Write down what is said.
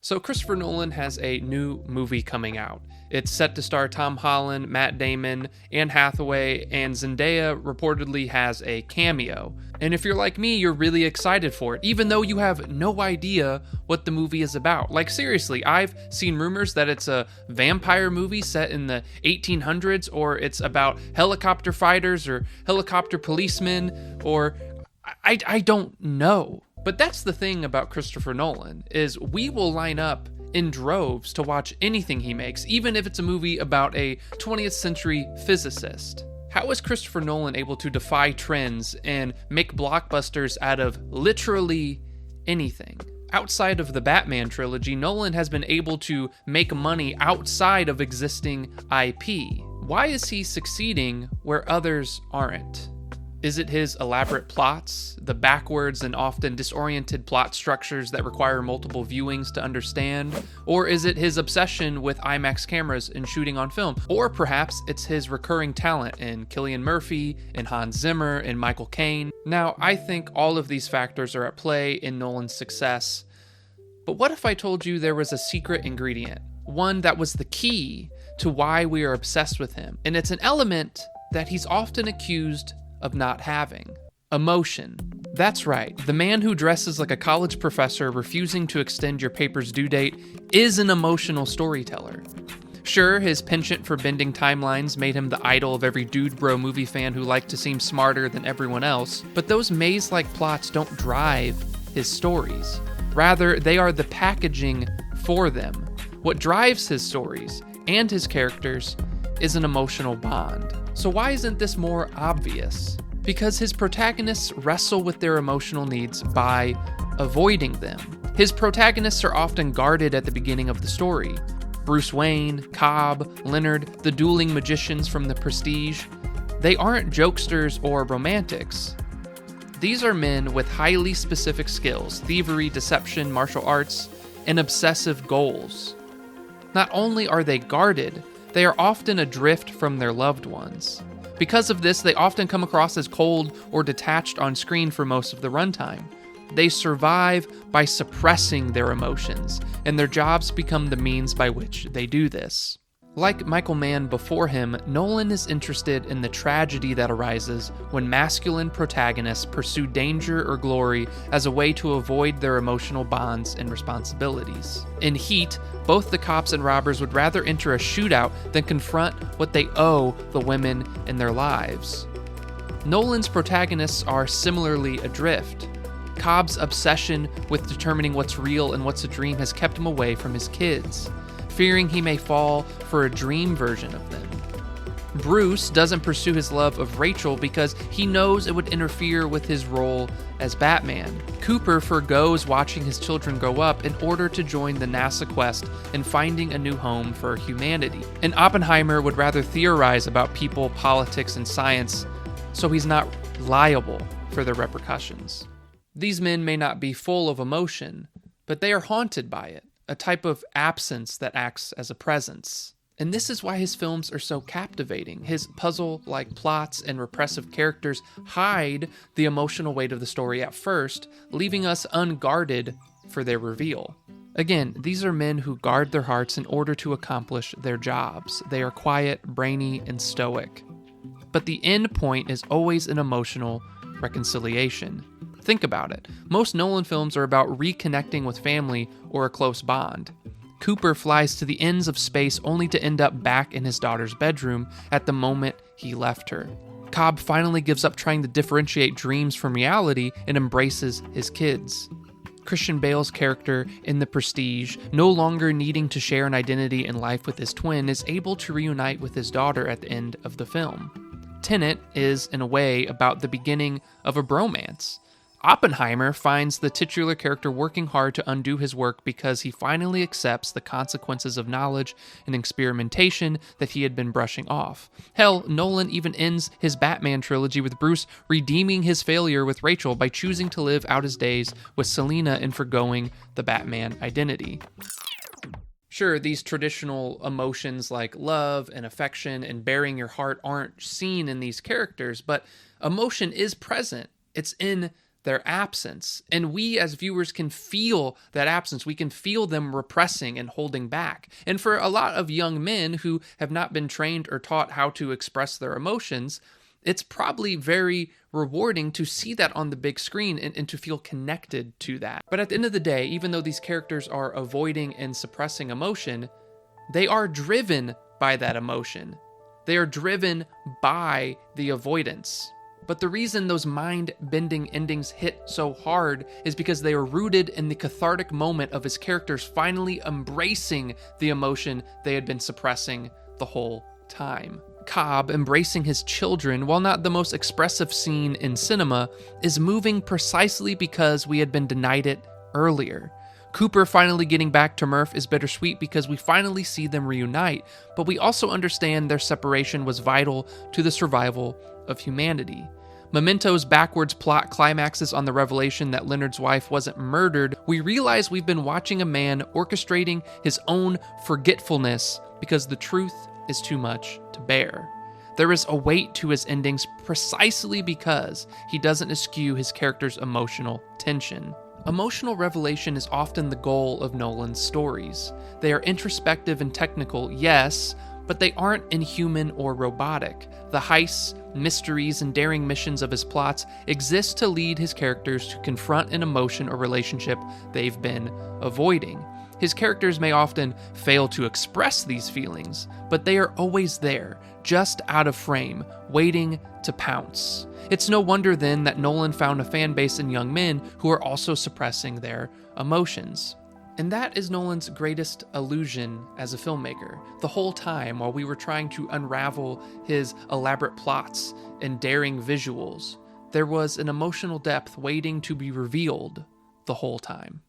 So Christopher Nolan has a new movie coming out. It's set to star Tom Holland, Matt Damon, Anne Hathaway, and Zendaya reportedly has a cameo. And if you're like me, you're really excited for it, even though you have no idea what the movie is about. Like seriously, I've seen rumors that it's a vampire movie set in the 1800s, or it's about helicopter fighters or helicopter policemen, or I don't know. But that's the thing about Christopher Nolan, is we will line up in droves to watch anything he makes, even if it's a movie about a 20th century physicist. How is Christopher Nolan able to defy trends and make blockbusters out of literally anything? Outside of the Batman trilogy, Nolan has been able to make money outside of existing IP. Why is he succeeding where others aren't? Is it his elaborate plots, the backwards and often disoriented plot structures that require multiple viewings to understand? Or is it his obsession with IMAX cameras and shooting on film? Or perhaps it's his recurring talent in Cillian Murphy, in Hanz Zimmer, in Michael Caine? Now, I think all of these factors are at play in Nolan's success. But what if I told you there was a secret ingredient? One that was the key to why we are obsessed with him. And it's an element that he's often accused of not having. Emotion. That's right, the man who dresses like a college professor refusing to extend your paper's due date is an emotional storyteller. Sure, his penchant for bending timelines made him the idol of every dude bro movie fan who liked to seem smarter than everyone else, but those maze-like plots don't drive his stories. Rather, they are the packaging for them. What drives his stories and his characters is an emotional bond. So why isn't this more obvious? Because his protagonists wrestle with their emotional needs by avoiding them. His protagonists are often guarded at the beginning of the story. Bruce Wayne, Cobb, Leonard, the dueling magicians from The Prestige. They aren't jokesters or romantics. These are men with highly specific skills, thievery, deception, martial arts, and obsessive goals. Not only are they guarded, they are often adrift from their loved ones. Because of this, they often come across as cold or detached on screen for most of the runtime. They survive by suppressing their emotions, and their jobs become the means by which they do this. Like Michael Mann before him, Nolan is interested in the tragedy that arises when masculine protagonists pursue danger or glory as a way to avoid their emotional bonds and responsibilities. In Heat, both the cops and robbers would rather enter a shootout than confront what they owe the women in their lives. Nolan's protagonists are similarly adrift. Cobb's obsession with determining what's real and what's a dream has kept him away from his kids, fearing he may fall for a dream version of them. Bruce doesn't pursue his love of Rachel because he knows it would interfere with his role as Batman. Cooper forgoes watching his children grow up in order to join the NASA quest in finding a new home for humanity. And Oppenheimer would rather theorize about people, politics, and science, so he's not liable for the repercussions. These men may not be full of emotion, but they are haunted by it. A type of absence that acts as a presence. And this is why his films are so captivating. His puzzle-like plots and repressive characters hide the emotional weight of the story at first, leaving us unguarded for their reveal. Again, these are men who guard their hearts in order to accomplish their jobs. They are quiet, brainy, and stoic. But the end point is always an emotional reconciliation. Think about it. Most Nolan films are about reconnecting with family or a close bond. Cooper flies to the ends of space only to end up back in his daughter's bedroom at the moment he left her. Cobb finally gives up trying to differentiate dreams from reality and embraces his kids. Christian Bale's character in The Prestige, no longer needing to share an identity in life with his twin, is able to reunite with his daughter at the end of the film. Tenet is, in a way, about the beginning of a bromance. Oppenheimer finds the titular character working hard to undo his work because he finally accepts the consequences of knowledge and experimentation that he had been brushing off. Hell, Nolan even ends his Batman trilogy with Bruce redeeming his failure with Rachel by choosing to live out his days with Selina and forgoing the Batman identity. Sure, these traditional emotions like love and affection and bearing your heart aren't seen in these characters, but emotion is present. It's in their absence. And we as viewers can feel that absence. We can feel them repressing and holding back. And for a lot of young men who have not been trained or taught how to express their emotions, it's probably very rewarding to see that on the big screen and to feel connected to that. But at the end of the day, even though these characters are avoiding and suppressing emotion, they are driven by that emotion. They are driven by the avoidance. But the reason those mind-bending endings hit so hard is because they are rooted in the cathartic moment of his characters finally embracing the emotion they had been suppressing the whole time. Cobb embracing his children, while not the most expressive scene in cinema, is moving precisely because we had been denied it earlier. Cooper finally getting back to Murph is bittersweet because we finally see them reunite, but we also understand their separation was vital to the survival of humanity. Memento's backwards plot climaxes on the revelation that Leonard's wife wasn't murdered. We realize we've been watching a man orchestrating his own forgetfulness because the truth is too much to bear. There is a weight to his endings precisely because he doesn't eschew his character's emotional tension. Emotional revelation is often the goal of Nolan's stories. They are introspective and technical, yes, but they aren't inhuman or robotic. The heists, mysteries, and daring missions of his plots exist to lead his characters to confront an emotion or relationship they've been avoiding. His characters may often fail to express these feelings, but they are always there, just out of frame, waiting to pounce. It's no wonder then that Nolan found a fan base in young men who are also suppressing their emotions. And that is Nolan's greatest illusion as a filmmaker. The whole time while we were trying to unravel his elaborate plots and daring visuals, there was an emotional depth waiting to be revealed the whole time.